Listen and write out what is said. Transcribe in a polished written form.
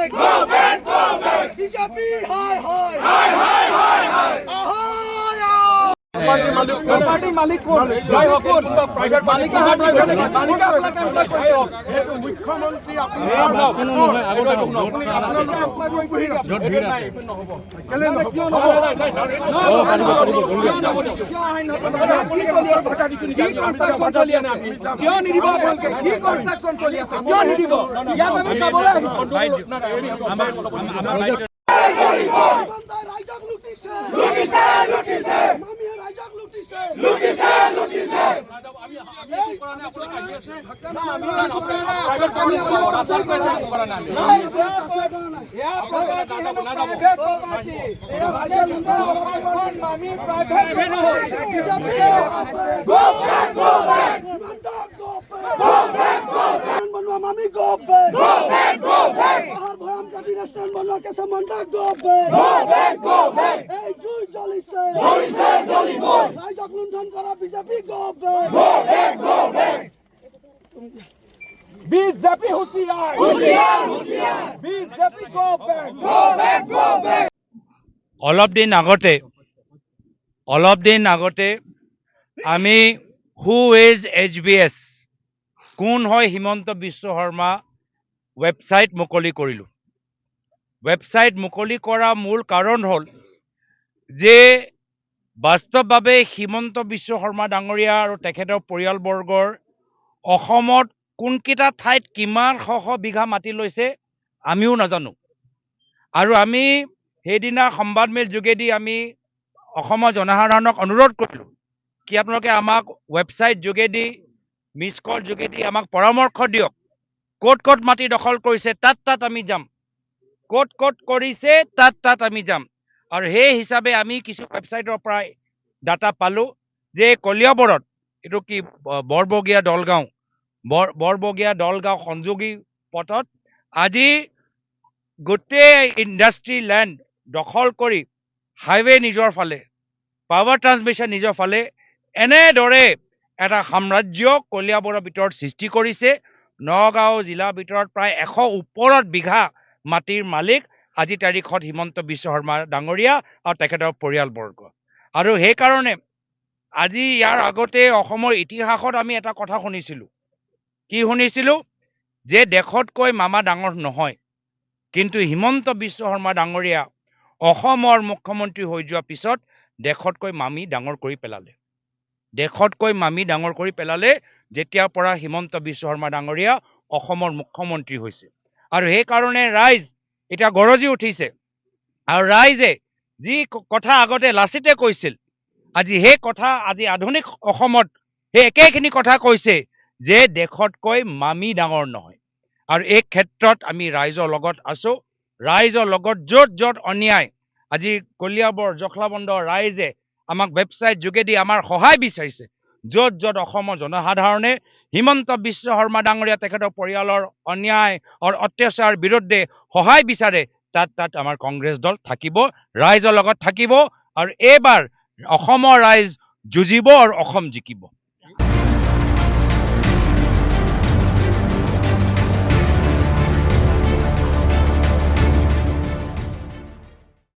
Go back, go back. BJP, hi, hi. Hi, hi, hi, hi. Ahoy, ahoy. Property मालिक कौन जय हो कौन मालिक का हाथ निकाले मालिक का अपना काम कर जय हो মুখ্যমন্ত্রী क्यों निदिब আপোনালোকে কি কনস্ট্রাকশন চলি আছে কিয় নিদিব ইয়াত আমি চাবলৈ আহিছো রাইজাক লুটিছে লুটিছে লুটিছে মামিয়া রাইজাক লুটিছে লুটিছে লুটিছে আমি কি কৰা নাই আপুনি কাজি আছে না আমি প্ৰাইভেট কামি আসাল কৈছে কৰা নাই ইয়া প্ৰপাৰ্টি প্ৰাইভেট প্ৰপাৰ্টি এ ভালে লুটা মামি private go back go back go back go back বনवा মামি go back go back go back পাহাড় ভয়াম কাটি রেস্টুরেন্ট বনवा কেসে মন্ডা গো ব্যাক গো ব্যাক এই জুই জ্বলিছে জ্বলিছে জ্বলিব রাইজক লুণ্ঠন কৰা বিজেপি গো ব্যাক গো ব্যাক बीजेपी होशियार হুঁশিয়ার হুঁশিয়ার BJP go back go back অলপ দিন আগতে আমি হু ইজ HBS কোন হয় হিমন্ত বিশ্ব শৰ্মা ৱেবছাইট মুকলি কৰিলোঁ ৱেবছাইট মুকলি কৰা মূল কাৰণ হ'ল যে বাস্তৱভাৱে হিমন্ত বিশ্ব শৰ্মা ডাঙৰীয়া আৰু তেখেতৰ পৰিয়ালবৰ্গৰ অসমত কোনকেইটা ঠাইত কিমান শ বিঘা মাটি লৈছে আমিও নাজানো আৰু আমি সেইদিনা সংবাদমেল যোগেদি আমি অসমৰ জনসাধাৰণক অনুৰোধ কৰিলোঁ কি আপোনালোকে আমাক ৱেবছাইট যোগেদি মিছ কল যোগেদি আমাক পৰামৰ্শ দিয়ক ক'ত মাটি দখল কৰিছে তাত আমি যাম ক'ত কৰিছে তাত আমি যাম আৰু সেই হিচাপে আমি কিছু ৱেবছাইটৰ পৰা ডাটা পালোঁ যে কলিয়াবৰত এইটো কি বৰবগীয়া দলগাঁও সংযোগী পথত আজি গোটেই ইণ্ডাষ্ট্ৰী লেণ্ড দখল কৰি হাইৱে নিজৰ ফালে পাৱাৰ ট্ৰান্সমিশ্যন নিজৰ ফালে এনেদৰে এটা সাম্ৰাজ্য কলিয়াবৰৰ ভিতৰত সৃষ্টি কৰিছে নগাঁও জিলাৰ ভিতৰত প্ৰায় 100 ওপৰত বিঘা মাটিৰ মালিক আজি তাৰিখত হিমন্ত বিশ্ব শৰ্মা ডাঙৰীয়া আৰু তেখেতৰ পৰিয়ালবৰ্গ আৰু সেইকাৰণে আজি ইয়াৰ আগতে অসমৰ ইতিহাসত আমি এটা কথা শুনিছিলোঁ কি শুনিছিলোঁ যে দেশতকৈ মামা ডাঙৰ নহয় কিন্তু হিমন্ত বিশ্ব শৰ্মা ডাঙৰীয়া অসমৰ মুখ্যমন্ত্ৰী হৈ যোৱাৰ পিছত দেশতকৈ মামি ডাঙৰ কৰি পেলালে যেতিয়াৰ পৰা হিমন্ত বিশ্ব শৰ্মা ডাঙৰীয়া অসমৰ মুখ্যমন্ত্ৰী হৈছে আৰু সেইকাৰণে ৰাইজ এতিয়া গৰজি উঠিছে আৰু ৰাইজে যি কথা আগতে লাচিতে কৈছিল আজি সেই কথা আজি আধুনিক অসমত সেই একেখিনি কথা কৈছে যে দেশতকৈ মামি ডাঙৰ নহয় আৰু এই ক্ষেত্ৰত আমি ৰাইজৰ লগত আছো ৰাইজৰ লগত য'ত অন্যায় আজি কলিয়াবৰ জখলাবন্দৰ ৰাইজে আমাক ৱেবছাইট যোগেদি আমাৰ সহায় বিচাৰিছে য'ত অসমৰ জনসাধাৰণে হিমন্ত বিশ্ব শৰ্মা ডাঙৰীয়া তেখেতৰ পৰিয়ালৰ অন্যায় আৰু অত্যাচাৰ বিৰুদ্ধে সহায় বিচাৰে তাত আমাৰ কংগ্ৰেছ দল থাকিব ৰাইজৰ লগত থাকিব আৰু এইবাৰ অসমৰ ৰাইজ যুঁজিব আৰু অসম জিকিব